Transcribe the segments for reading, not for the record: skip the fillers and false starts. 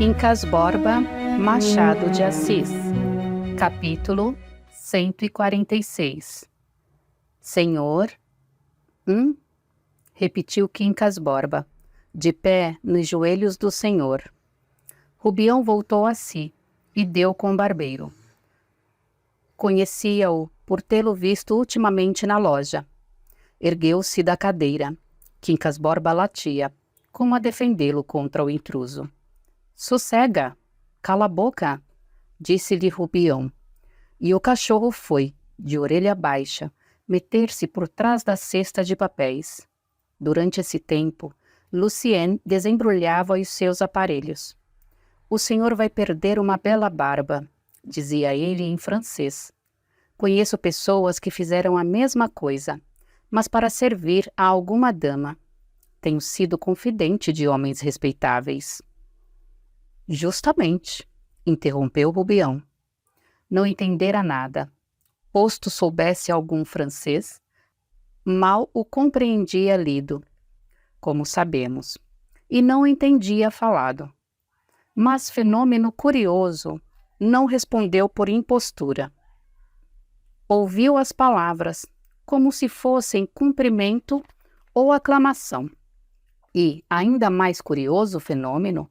Quincas Borba Machado de Assis. Capítulo 146. Senhor? Repetiu Quincas Borba, de pé nos joelhos do senhor. Rubião voltou a si e deu com o barbeiro. Conhecia-o por tê-lo visto ultimamente na loja. Ergueu-se da cadeira. Quincas Borba latia, como a defendê-lo contra o intruso. Sossega, cala a boca, disse-lhe Rubião. E o cachorro foi, de orelha baixa, meter-se por trás da cesta de papéis. Durante esse tempo, Lucien desembrulhava os seus aparelhos. O senhor vai perder uma bela barba, dizia ele em francês. Conheço pessoas que fizeram a mesma coisa, mas para servir a alguma dama. Tenho sido confidente de homens respeitáveis. Justamente, interrompeu Rubião. Não entendera nada. Posto soubesse algum francês, mal o compreendia lido, como sabemos, e não entendia falado. Mas fenômeno curioso, não respondeu por impostura. Ouviu as palavras, como se fossem cumprimento ou aclamação. E, ainda mais curioso fenômeno,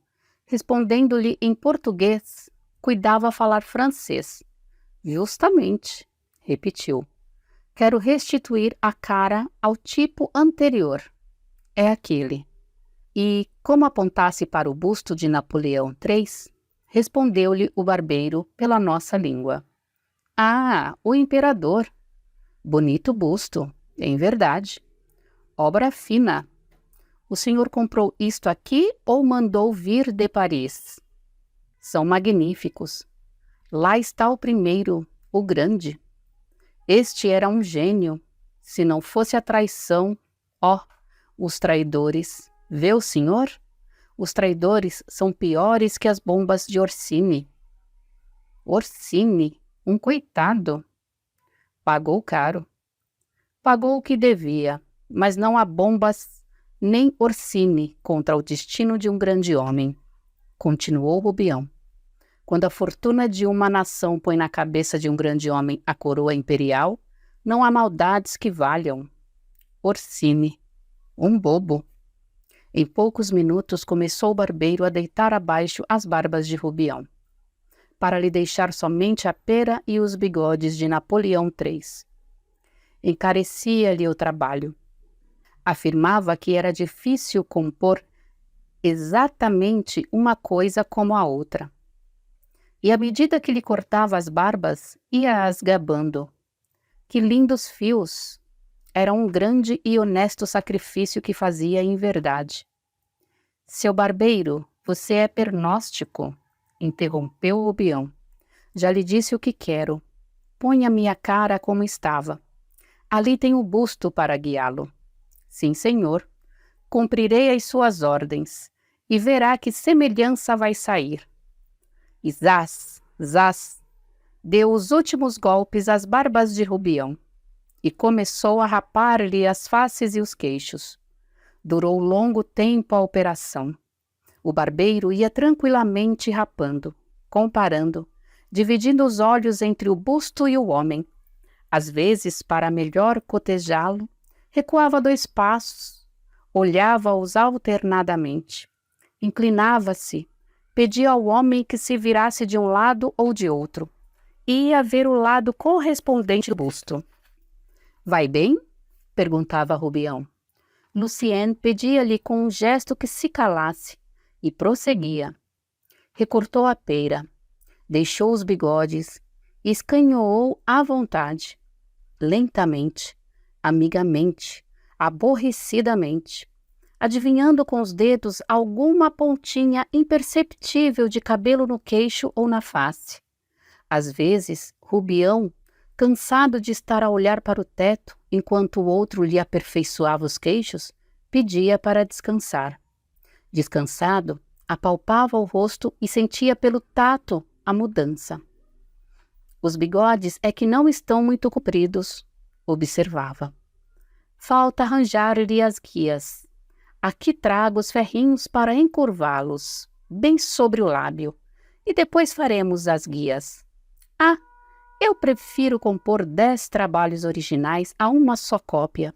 respondendo-lhe em português, cuidava falar francês. Justamente, repetiu. Quero restituir a cara ao tipo anterior. É aquele. E, como apontasse para o busto de Napoleão III, respondeu-lhe o barbeiro pela nossa língua. Ah, o imperador! Bonito busto, em verdade. Obra fina. O senhor comprou isto aqui ou mandou vir de Paris? São magníficos. Lá está o primeiro, o grande. Este era um gênio. Se não fosse a traição, os traidores. Vê o senhor? Os traidores são piores que as bombas de Orsini. Orsini, um coitado. Pagou caro. Pagou o que devia, mas não há bombas nem Orsini contra o destino de um grande homem, continuou Rubião. Quando a fortuna de uma nação põe na cabeça de um grande homem a coroa imperial, não há maldades que valham. Orsini, um bobo. Em poucos minutos começou o barbeiro a deitar abaixo as barbas de Rubião, para lhe deixar somente a pera e os bigodes de Napoleão III. Encarecia-lhe o trabalho. Afirmava que era difícil compor exatamente uma coisa como a outra. E à medida que lhe cortava as barbas, ia-as gabando. Que lindos fios! Era um grande e honesto sacrifício que fazia em verdade. Seu barbeiro, você é pernóstico, interrompeu Rubião. Já lhe disse o que quero. Ponha minha cara como estava. Ali tem o busto para guiá-lo. Sim, senhor. Cumprirei as suas ordens, e verá que semelhança vai sair. E zás, zás, deu os últimos golpes às barbas de Rubião, e começou a rapar-lhe as faces e os queixos. Durou longo tempo a operação. O barbeiro ia tranquilamente rapando, comparando, dividindo os olhos entre o busto e o homem. Às vezes, para melhor cotejá-lo, recuava 2 passos, olhava-os alternadamente, inclinava-se, pedia ao homem que se virasse de um lado ou de outro, e ia ver o lado correspondente do busto. Vai bem? Perguntava Rubião. Lucien pedia-lhe com um gesto que se calasse, e prosseguia. Recortou a pera, deixou os bigodes, e escanhoou à vontade, lentamente, amigamente, aborrecidamente, adivinhando com os dedos alguma pontinha imperceptível de cabelo no queixo ou na face. Às vezes, Rubião, cansado de estar a olhar para o teto enquanto o outro lhe aperfeiçoava os queixos, pedia para descansar. Descansado, apalpava o rosto e sentia pelo tato a mudança. Os bigodes é que não estão muito compridos, observava. Falta arranjar-lhe as guias. Aqui trago os ferrinhos para encurvá-los. bem sobre o lábio, e depois faremos as guias. Ah, eu prefiro compor 10 trabalhos originais a uma só cópia.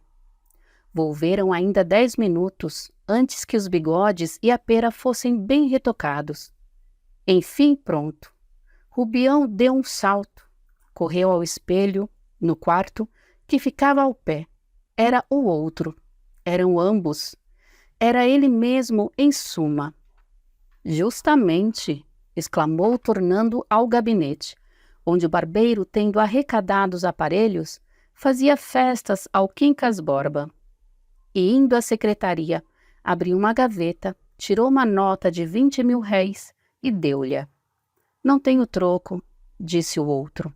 Volveram ainda 10 minutos antes que os bigodes e a pera fossem bem retocados. Enfim, pronto. Rubião deu um salto, correu ao espelho, no quarto, que ficava ao pé. Era o outro. Eram ambos. Era ele mesmo, em suma. Justamente, exclamou, tornando ao gabinete, onde o barbeiro, tendo arrecadado os aparelhos, fazia festas ao Quincas Borba. E indo à secretaria, abriu uma gaveta, tirou uma nota de 20.000 réis e deu-lhe. Não tenho troco, disse o outro.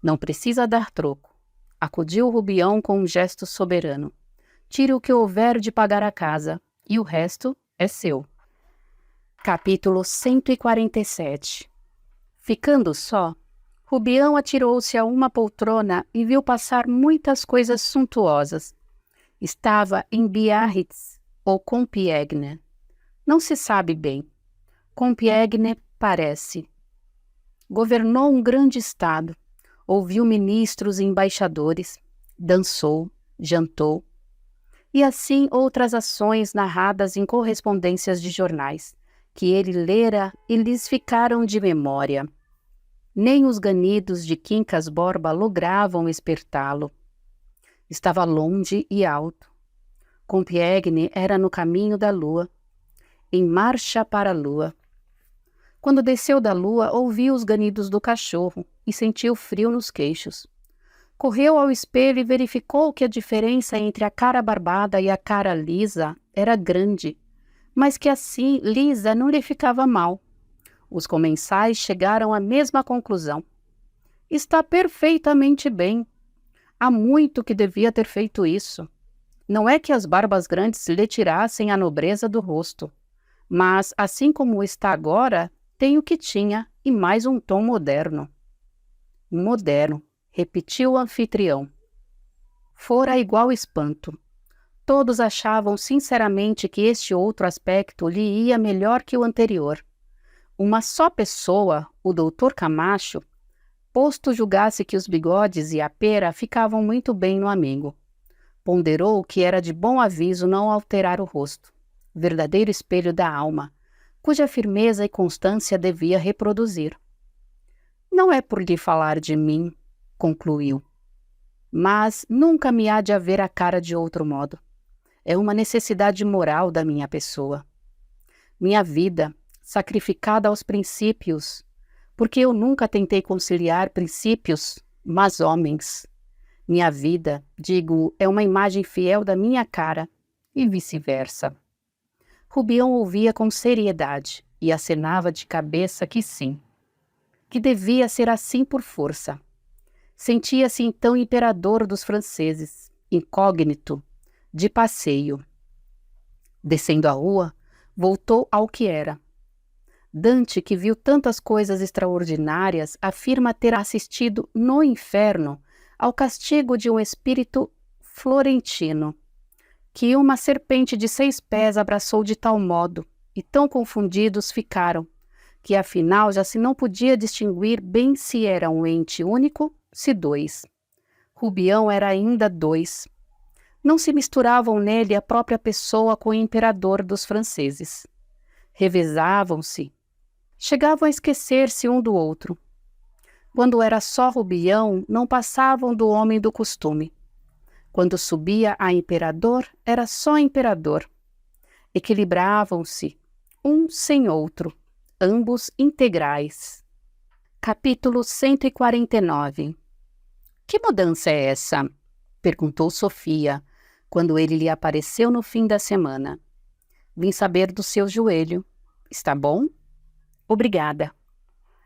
Não precisa dar troco, acudiu Rubião com um gesto soberano. Tire o que houver de pagar a casa, e o resto é seu. Capítulo 147. Ficando só, Rubião atirou-se a uma poltrona e viu passar muitas coisas suntuosas. Estava em Biarritz ou Compiègne. Não se sabe bem. Compiègne parece. Governou um grande estado, ouviu ministros e embaixadores, dançou, jantou, e assim outras ações narradas em correspondências de jornais, que ele lera e lhes ficaram de memória. Nem os ganidos de Quincas Borba logravam espertá-lo. Estava longe e alto. Compiègne era no caminho da lua, em marcha para a lua. Quando desceu da lua, ouviu os ganidos do cachorro e sentiu frio nos queixos. Correu ao espelho e verificou que a diferença entre a cara barbada e a cara lisa era grande, mas que assim lisa não lhe ficava mal. Os comensais chegaram à mesma conclusão. Está perfeitamente bem. Há muito que devia ter feito isso. Não é que as barbas grandes lhe tirassem a nobreza do rosto, mas, assim como está agora, tem o que tinha e mais um tom moderno. Moderno, repetiu o anfitrião. Fora igual espanto. Todos achavam sinceramente que este outro aspecto lhe ia melhor que o anterior. Uma só pessoa, o doutor Camacho, posto julgasse que os bigodes e a pera ficavam muito bem no amigo. Ponderou que era de bom aviso não alterar o rosto, verdadeiro espelho da alma, cuja firmeza e constância devia reproduzir. Não é por lhe falar de mim, concluiu, mas nunca me há de haver a cara de outro modo. É uma necessidade moral da minha pessoa. Minha vida, sacrificada aos princípios, porque eu nunca tentei conciliar princípios, mas homens. Minha vida, digo, é uma imagem fiel da minha cara, e vice-versa. Rubião ouvia com seriedade e acenava de cabeça que sim, que devia ser assim por força. Sentia-se então imperador dos franceses, incógnito, de passeio. Descendo a rua, voltou ao que era. Dante, que viu tantas coisas extraordinárias, afirma ter assistido no inferno ao castigo de um espírito florentino, que uma serpente de 6 pés abraçou de tal modo, e tão confundidos ficaram, que afinal já se não podia distinguir bem se era um ente único, se 2. Rubião era ainda 2. Não se misturavam nele a própria pessoa com o imperador dos franceses. Revezavam-se. Chegavam a esquecer-se um do outro. Quando era só Rubião, não passavam do homem do costume. Quando subia a imperador, era só imperador. Equilibravam-se, um sem outro, ambos integrais. Capítulo 149. Que mudança é essa? Perguntou Sofia, quando ele lhe apareceu no fim da semana. Vim saber do seu joelho. Está bom? Obrigada.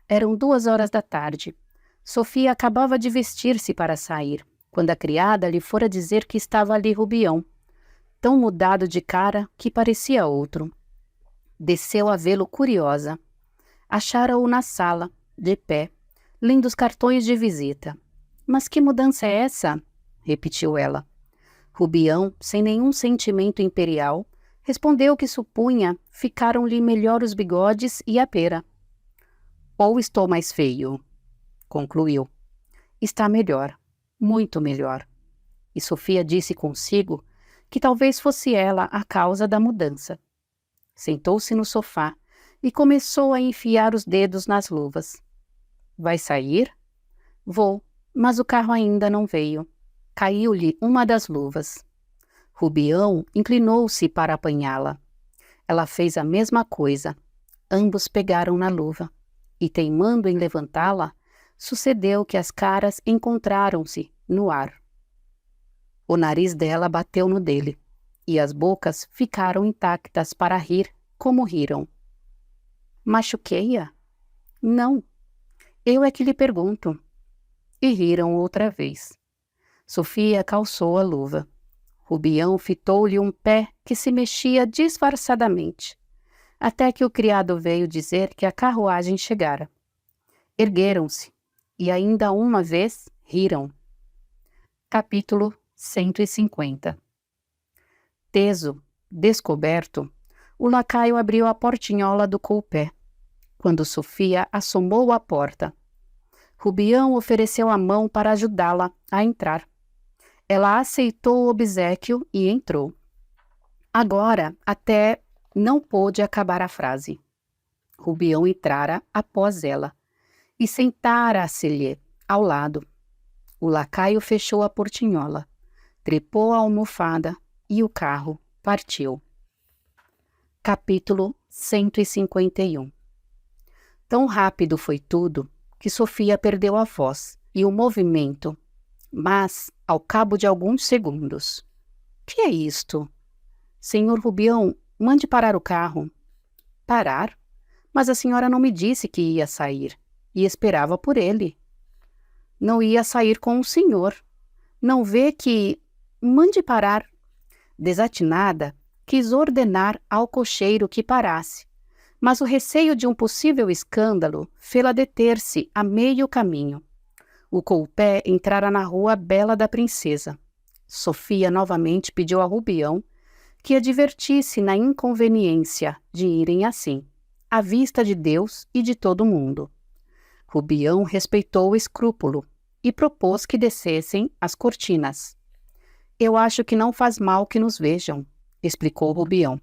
Eram 2 horas da tarde. Sofia acabava de vestir-se para sair, quando a criada lhe fora dizer que estava ali Rubião, tão mudado de cara que parecia outro. Desceu a vê-lo curiosa. Achara-o na sala, de pé, lendo os cartões de visita. Mas que mudança é essa? Repetiu ela. Rubião, sem nenhum sentimento imperial, Respondeu que supunha ficaram-lhe melhor os bigodes e a pera. Ou estou mais feio, concluiu. Está melhor, muito melhor. E Sofia disse consigo que talvez fosse ela a causa da mudança. Sentou-se no sofá e começou a enfiar os dedos nas luvas. Vai sair? Vou, mas o carro ainda não veio. Caiu-lhe uma das luvas. Rubião inclinou-se para apanhá-la. Ela fez a mesma coisa. Ambos pegaram na luva. E, teimando em levantá-la, sucedeu que as caras encontraram-se no ar. O nariz dela bateu no dele, e as bocas ficaram intactas para rir, como riram. Machuquei-a? Não. Eu é que lhe pergunto. E riram outra vez. Sofia calçou a luva. Rubião fitou-lhe um pé que se mexia disfarçadamente, até que o criado veio dizer que a carruagem chegara. Ergueram-se, e ainda uma vez riram. Capítulo 150. Teso, descoberto, o lacaio abriu a portinhola do coupé, quando Sofia assomou à porta. Rubião ofereceu a mão para ajudá-la a entrar. Ela aceitou o obséquio e entrou. Agora até não pôde acabar a frase. Rubião entrara após ela e sentara-se-lhe ao lado. O lacaio fechou a portinhola, trepou a almofada e o carro partiu. Capítulo 151. Tão rápido foi tudo que Sofia perdeu a voz e o movimento, mas ao cabo de alguns segundos. Que é isto? Senhor Rubião, mande parar o carro. Parar? Mas a senhora não me disse que ia sair e esperava por ele. Não ia sair com o senhor. Não vê que... Mande parar. Desatinada, quis ordenar ao cocheiro que parasse, mas o receio de um possível escândalo fê-la deter-se a meio caminho. O coupé entrara na rua Bela da Princesa. Sofia novamente pediu a Rubião que a divertisse na inconveniência de irem assim, à vista de Deus e de todo mundo. Rubião respeitou o escrúpulo e propôs que descessem as cortinas. Eu acho que não faz mal que nos vejam, explicou Rubião.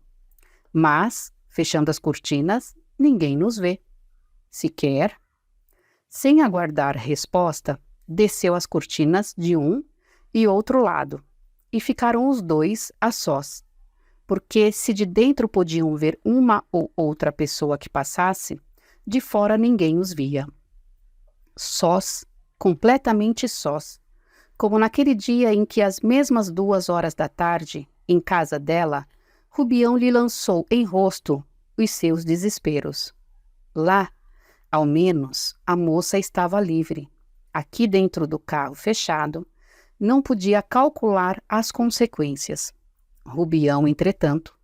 Mas, fechando as cortinas, ninguém nos vê. Se quer. Sem aguardar resposta, desceu as cortinas de um e outro lado, e ficaram os dois a sós, porque se de dentro podiam ver uma ou outra pessoa que passasse, de fora ninguém os via. Sós, completamente sós, como naquele dia em que às mesmas 2 horas da tarde, em casa dela, Rubião lhe lançou em rosto os seus desesperos. Lá, ao menos, a moça estava livre. Aqui dentro do carro fechado, não podia calcular as consequências. Rubião, entretanto,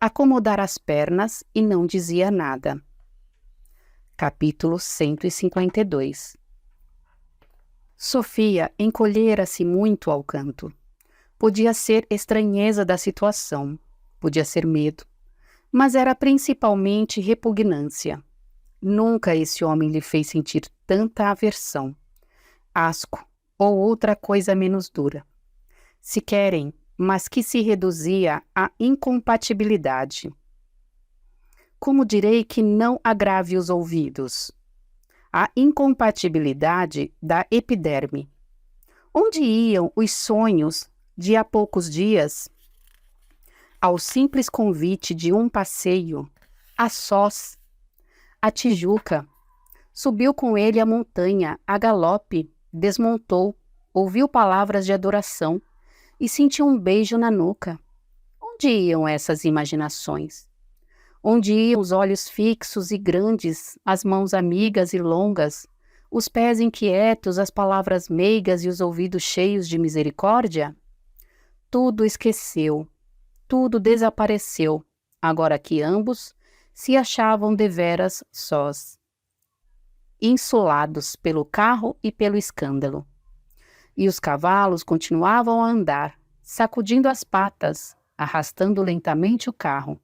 acomodara as pernas e não dizia nada. Capítulo 152. Sofia encolhera-se muito ao canto. Podia ser estranheza da situação, podia ser medo, mas era principalmente repugnância. Nunca esse homem lhe fez sentir tanta aversão, asco ou outra coisa menos dura. Se querem, mas que se reduzia à incompatibilidade. Como direi que não agrave os ouvidos? A incompatibilidade da epiderme. Onde iam os sonhos de há poucos dias? Ao simples convite de um passeio, a sós, a Tijuca. Subiu com ele a montanha, a galope, desmontou, ouviu palavras de adoração e sentiu um beijo na nuca. Onde iam essas imaginações? Onde iam os olhos fixos e grandes, as mãos amigas e longas, os pés inquietos, as palavras meigas e os ouvidos cheios de misericórdia? Tudo esqueceu, tudo desapareceu, agora que ambos se achavam deveras sós, insolados pelo carro e pelo escândalo. E os cavalos continuavam a andar, sacudindo as patas, arrastando lentamente o carro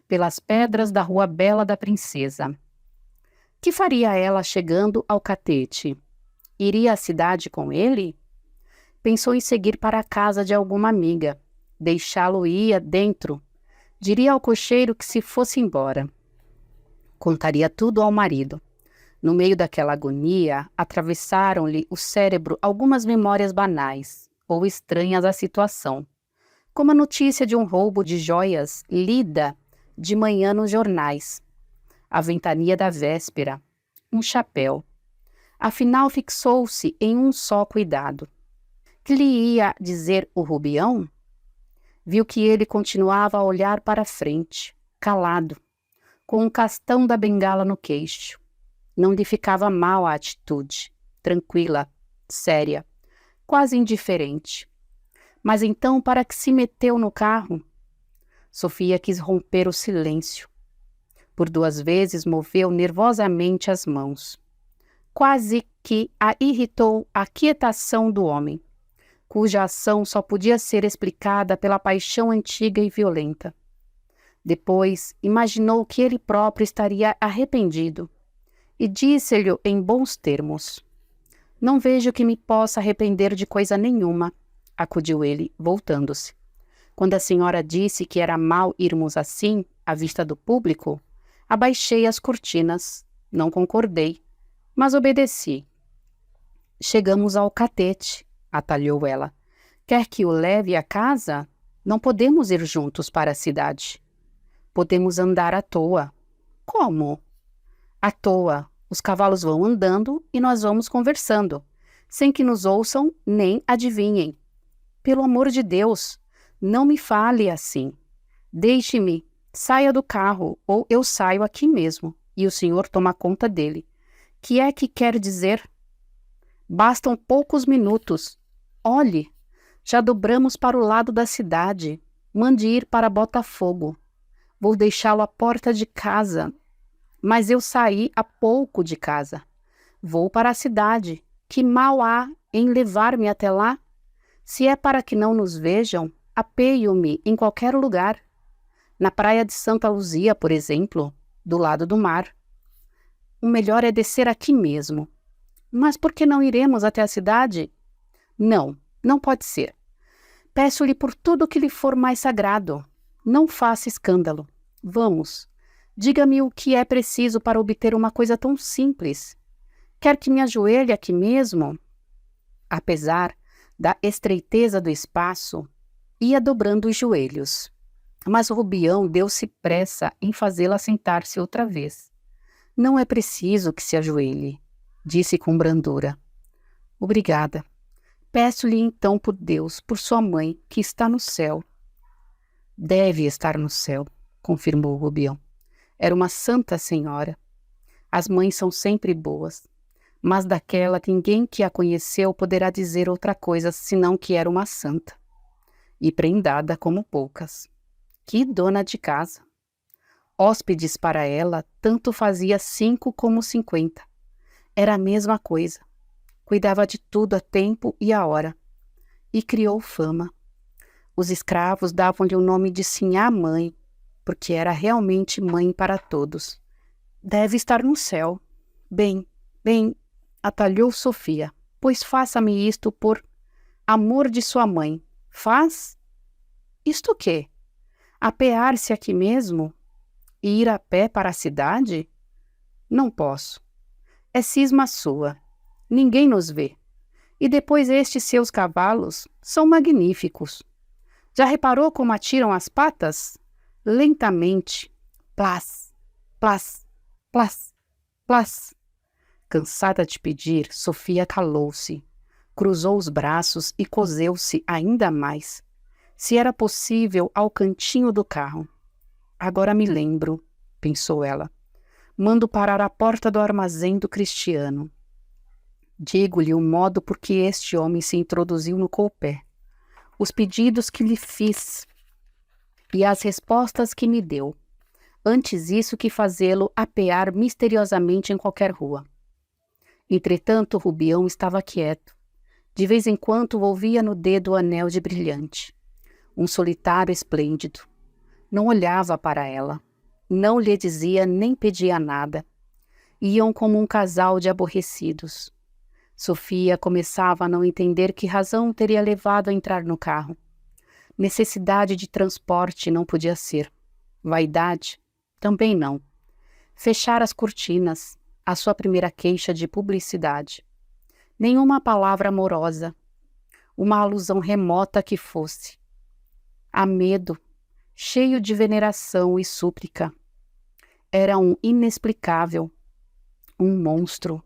pelas pedras da Rua Bela da Princesa. Que faria ela chegando ao catete? Iria à cidade com ele? Pensou em seguir para a casa de alguma amiga. Deixá-lo ir dentro. Diria ao cocheiro que se fosse embora. Contaria tudo ao marido. No meio daquela agonia, atravessaram-lhe o cérebro algumas memórias banais ou estranhas à situação, como a notícia de um roubo de joias lida de manhã nos jornais, a ventania da véspera, um chapéu. Afinal, fixou-se em um só cuidado. Que lhe ia dizer o Rubião? Viu que ele continuava a olhar para a frente, calado, com um castão da bengala no queixo. Não lhe ficava mal a atitude, tranquila, séria, quase indiferente. Mas então, para que se meteu no carro? Sofia quis romper o silêncio. Por 2 vezes moveu nervosamente as mãos. Quase que a irritou a quietação do homem, cuja ação só podia ser explicada pela paixão antiga e violenta. Depois, imaginou que ele próprio estaria arrependido e disse-lhe em bons termos. Não vejo que me possa arrepender de coisa nenhuma, acudiu ele, voltando-se. Quando a senhora disse que era mal irmos assim, à vista do público, abaixei as cortinas. Não concordei, mas obedeci. Chegamos ao catete, atalhou ela. Quer que o leve à casa? Não podemos ir juntos para a cidade. Podemos andar à toa. Como? À toa. Os cavalos vão andando e nós vamos conversando, sem que nos ouçam nem adivinhem. Pelo amor de Deus, não me fale assim. Deixe-me, saia do carro, ou eu saio aqui mesmo, e o senhor toma conta dele. Que é que quer dizer? Bastam poucos minutos. Olhe, já dobramos para o lado da cidade. Mande ir para Botafogo. Vou deixá-lo à porta de casa. Mas eu saí há pouco de casa. Vou para a cidade. Que mal há em levar-me até lá? Se é para que não nos vejam, apeio-me em qualquer lugar. Na praia de Santa Luzia, por exemplo, do lado do mar. O melhor é descer aqui mesmo. Mas por que não iremos até a cidade? Não, não pode ser. Peço-lhe por tudo que lhe for mais sagrado. Não faça escândalo. Vamos. Diga-me o que é preciso para obter uma coisa tão simples. Quer que me ajoelhe aqui mesmo? Apesar da estreiteza do espaço, ia dobrando os joelhos. Mas Rubião deu-se pressa em fazê-la sentar-se outra vez. Não é preciso que se ajoelhe, disse com brandura. Obrigada. Peço-lhe então por Deus, por sua mãe, que está no céu. Deve estar no céu, confirmou Rubião. Era uma santa senhora. As mães são sempre boas, mas daquela ninguém que a conheceu poderá dizer outra coisa senão que era uma santa. E prendada como poucas. Que dona de casa! Hóspedes para ela, tanto fazia 5 como 50. Era a mesma coisa. Cuidava de tudo a tempo e a hora. E criou fama. Os escravos davam-lhe o nome de Sinhá-mãe, porque era realmente mãe para todos. Deve estar no céu. Bem, atalhou Sofia, pois faça-me isto por amor de sua mãe. Faz? Isto o quê? Apear-se aqui mesmo? E ir a pé para a cidade? Não posso. É cisma sua. Ninguém nos vê. E depois estes seus cavalos são magníficos. Já reparou como atiram as patas? Lentamente. Plás, plás, plás, plás. Cansada de pedir, Sofia calou-se, cruzou os braços e coseu-se ainda mais. Se era possível, ao cantinho do carro. Agora me lembro, pensou ela. Mando parar à porta do armazém do Cristiano. Digo-lhe o modo por que este homem se introduziu no coupé, os pedidos que lhe fiz e as respostas que me deu. Antes isso que fazê-lo apear misteriosamente em qualquer rua. Entretanto, Rubião estava quieto. De vez em quando ouvia no dedo o anel de brilhante. um solitário esplêndido. Não olhava para ela, não lhe dizia nem pedia nada. Iam como um casal de aborrecidos. Sofia começava a não entender que razão teria levado a entrar no carro. Necessidade de transporte não podia ser. Vaidade? Também não. Fechar as cortinas, a sua primeira queixa de publicidade. Nenhuma palavra amorosa. Uma alusão remota que fosse. A medo, cheio de veneração e súplica. Era um inexplicável, um monstro.